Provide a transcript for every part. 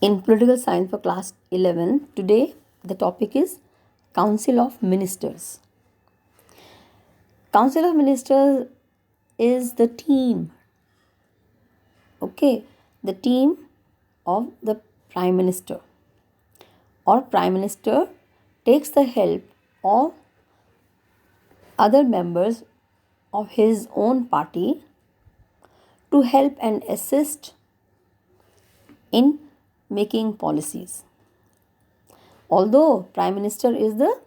In political science for class 11, today the topic is Council of Ministers. Council of Ministers is the team, the team of the Prime Minister, or Prime Minister takes the help of other members of his own party to help and assist in making policies. Although Prime Minister is the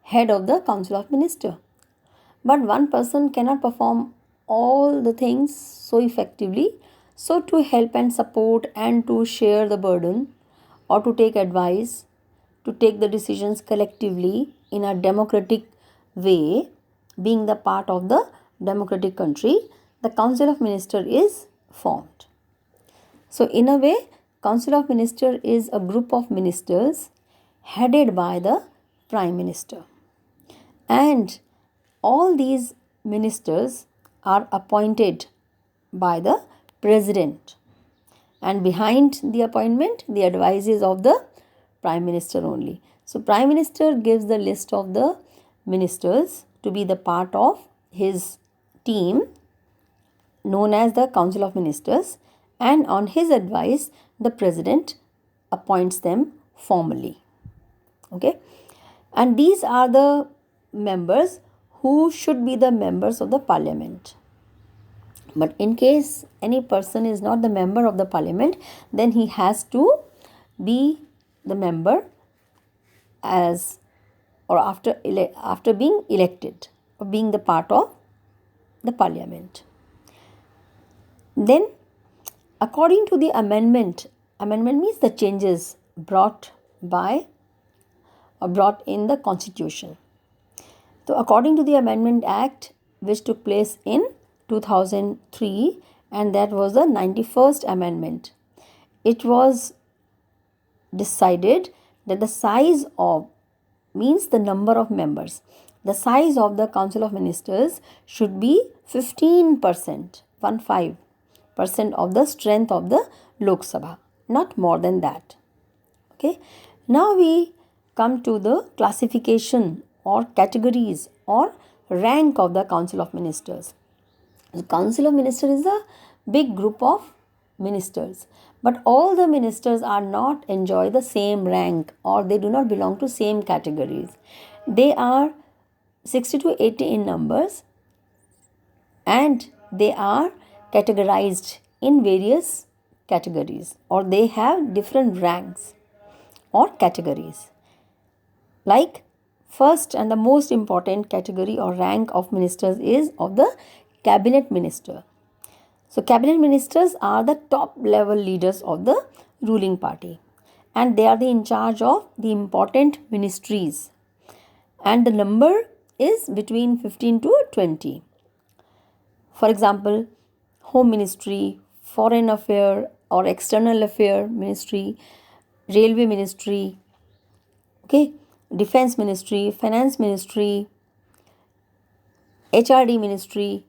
head of the Council of Ministers, but one person cannot perform all the things so effectively. So, to help and support and to share the burden or to take advice, to take the decisions collectively in a democratic way, being the part of the democratic country, the Council of Ministers is formed. So, in a way, Council of Ministers is a group of ministers headed by the Prime Minister. And all these ministers are appointed by the President. And behind the appointment, the advice is of the Prime Minister only. So, Prime Minister gives the list of the ministers to be the part of his team known as the Council of Ministers, and on his advice, the President appoints them formally. Okay, and these are the members who should be the members of the Parliament. But in case any person is not the member of the Parliament, then he has to be the member as or after being elected or being the part of the Parliament. Then, according to the amendment means the changes brought in the Constitution. So, according to the Amendment Act, which took place in 2003, and that was the 91st Amendment, it was decided that the size of means the number of members. The size of the Council of Ministers should be 15%, 15% of the strength of the Lok Sabha, not more than that. Okay. Now we come to the classification or categories or rank of the Council of Ministers. The Council of Ministers is a big group of ministers, but all the ministers are not enjoy the same rank or they do not belong to same categories. They are 60 to 80 in numbers and they are categorized in various categories or they have different ranks or categories. Like first and the most important category or rank of ministers is of the cabinet minister. So cabinet ministers are the top level leaders of the ruling party and they are in charge of the important ministries, and the number is between 15 to 20. For example, Home Ministry, Foreign Affair or External Affair Ministry, Railway Ministry, Defense Ministry, Finance Ministry, HRD Ministry,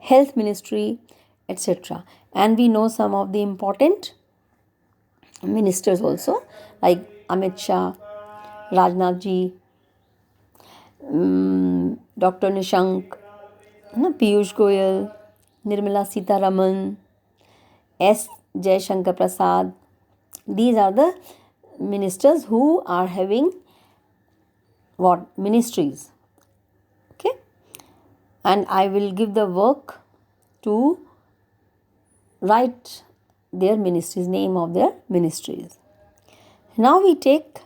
Health Ministry, etc. And we know some of the important ministers also, like Amit Shah, Rajnath Ji, Dr. Nishank, Piyush Goyal, Nirmala Sitharaman, S. Jaishankar Prasad. These are the ministers who are having ministries. Okay, and I will give the work to write their ministries, name of their ministries. Now we take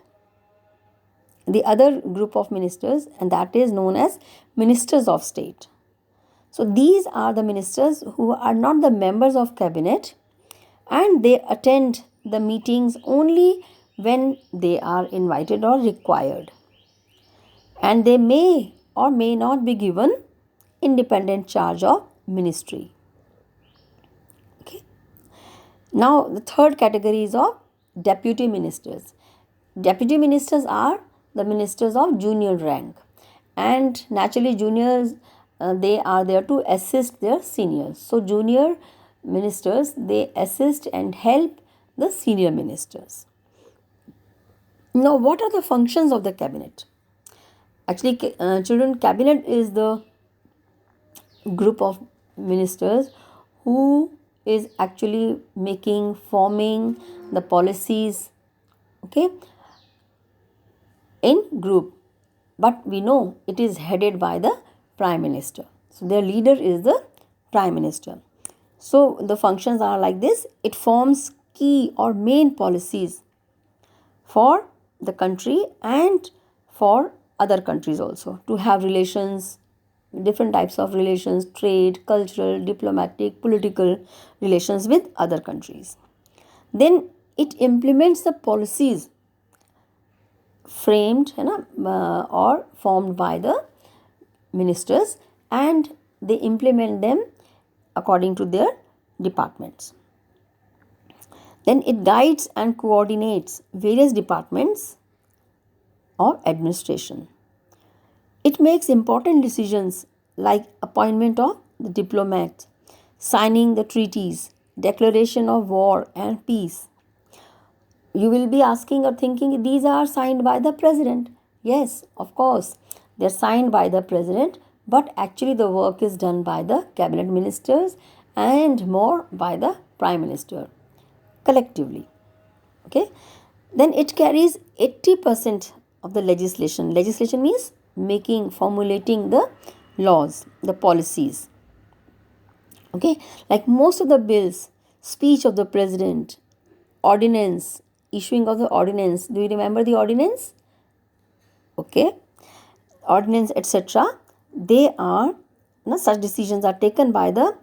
the other group of ministers, and that is known as ministers of state. So these are the ministers who are not the members of cabinet and they attend the meetings only when they are invited or required, and they may or may not be given independent charge of ministry. Okay. Now the third category is of deputy ministers. Deputy ministers are the ministers of junior rank, and naturally juniors they are there to assist their seniors. So junior ministers, they assist and help the senior ministers. Now, what are the functions of the cabinet? Actually, children, cabinet is the group of ministers who is actually forming the policies, okay, in group, but we know it is headed by the prime minister. So their leader is the prime minister. So the functions are like this: it forms key or main policies for the country and for other countries also, to have relations, different types of relations, trade, cultural, diplomatic, political relations with other countries. Then it implements the policies framed or formed by the ministers, and they implement them according to their departments. Then it guides and coordinates various departments or administration. It makes important decisions like appointment of the diplomats, signing the treaties, declaration of war and peace. You will be asking or thinking these are signed by the president. Yes, of course, they are signed by the president, but actually the work is done by the cabinet ministers and more by the prime minister collectively. Okay, then it carries 80% of the legislation. Legislation means formulating the laws, the policies. Okay, like most of the bills, speech of the president, ordinance, issuing of the ordinance. Do you remember the ordinance? Okay, ordinance, etc. They are, such decisions are taken by the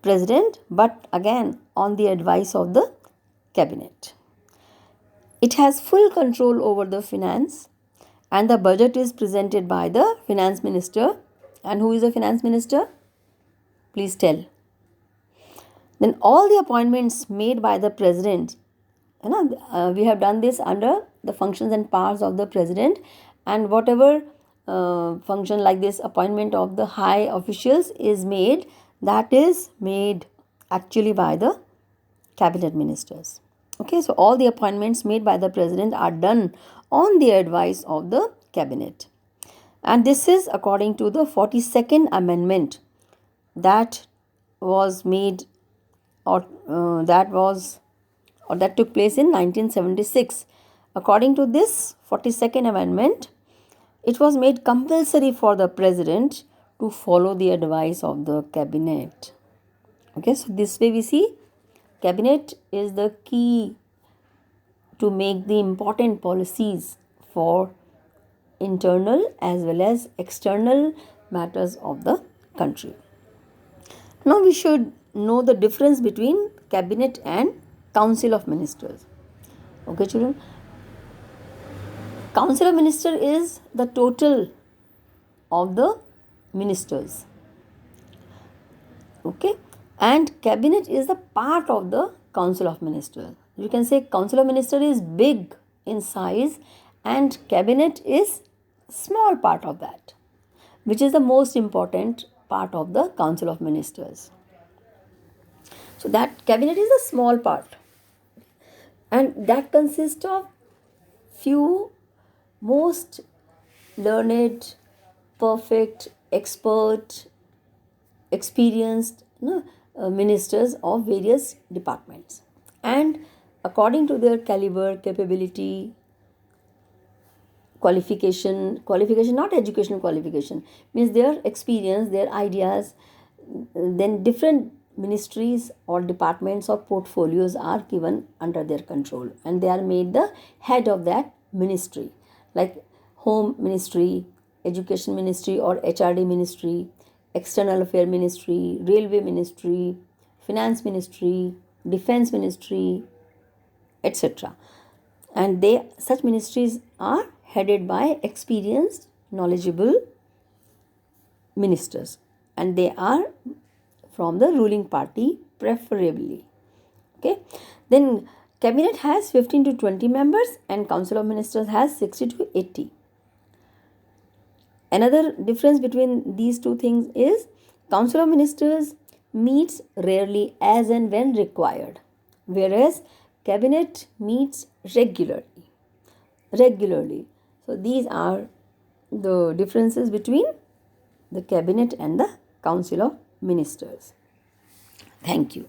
president, but again on the advice of the cabinet. It has full control over the finance, and the budget is presented by the finance minister. And who is the finance minister? Please tell. Then all the appointments made by the president, we have done this under the functions and powers of the president, and whatever function like this, appointment of the high officials is made, that is made actually by the cabinet ministers. Okay, so all the appointments made by the president are done on the advice of the cabinet. And this is according to the 42nd amendment that was made that took place in 1976. According to this 42nd amendment, it was made compulsory for the president to follow the advice of the cabinet. Okay, so this way we see cabinet is the key to make the important policies for internal as well as external matters of the country. Now we should know the difference between cabinet and council of ministers. Okay, children. Council of minister is the total of the ministers. Okay, and cabinet is the part of the council of ministers. You can say council of minister is big in size and cabinet is small part of that, which is the most important part of the council of ministers. So that cabinet is a small part, and that consists of few most learned, perfect, expert, experienced ministers of various departments, and according to their caliber, capability, qualification, not educational qualification, means their experience, their ideas, then different ministries or departments or portfolios are given under their control, and they are made the head of that ministry, like home ministry, education ministry or HRD ministry, external affair ministry, railway ministry, finance ministry, defense ministry, etc. And such ministries are headed by experienced, knowledgeable ministers, and they are from the ruling party preferably. Okay, then cabinet has 15 to 20 members and council of ministers has 60 to 80. Another difference between these two things is council of ministers meets rarely as and when required, whereas cabinet meets regularly. So these are the differences between the cabinet and the council of ministers. Thank you.